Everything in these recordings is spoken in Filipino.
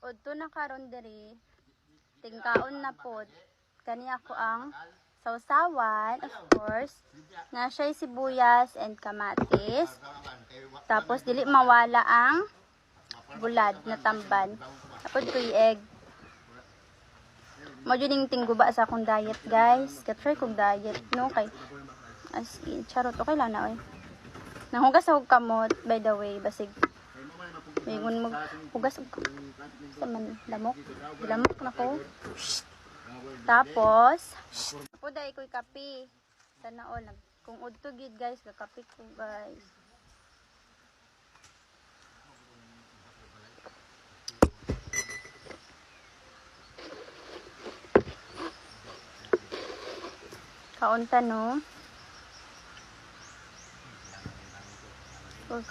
Udto na karon diri. Tingkaon na pod. Kaniya ko ang sausawan, of course. Na siya'y sibuyas and kamatis. Tapos dili mawala ang bulad na tamban. Tapos kuy egg. Medyo ning tingguba sa akong diet, guys. Try kong diet, no? Kay as in, charot. Okay lang na, oy. Nanghugas ako kamot, by the way. Basig. Mayroon maghugas ako. Sa man, lamok. Lamok na ko. Tapos, ako dahil ko'y kape. Sana all. Kung udto gid, guys, kakape ko, guys. Kaunta, no?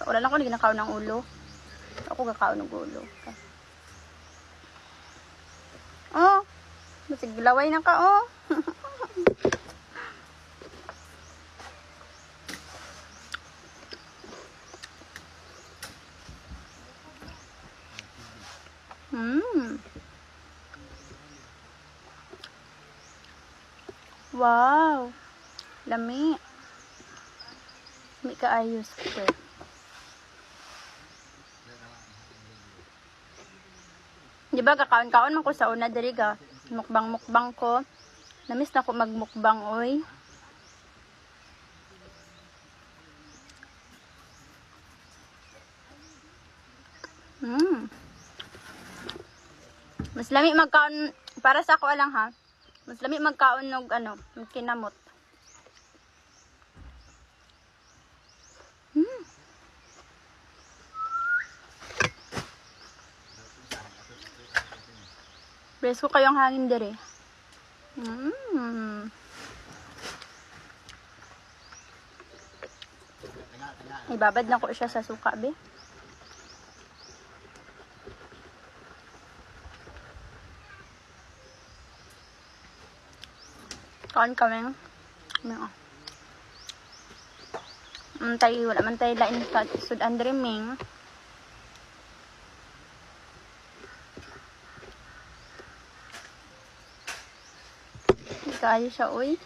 Wala lang ko na ginakaon ng ulo. Ako kakaon ng ulo. Okay. Oh! Masig laway na ka, oh! Wow! Lami. Lami kaayos ko. Di ba kakaon-kaon man ko sa una diri ga. Mukbang-mukbang ko. Namiss na ko magmukbang, oy. Mas lami magkaon para sa ako lang ha. Mas lami magkaon ng ano, kinamot. Presko kayong hangin dire. Ibabad na ko siya sa suka, be. Kaon kami. Wala man tayo lain sa sudan dreaming. Kaya siya, uy.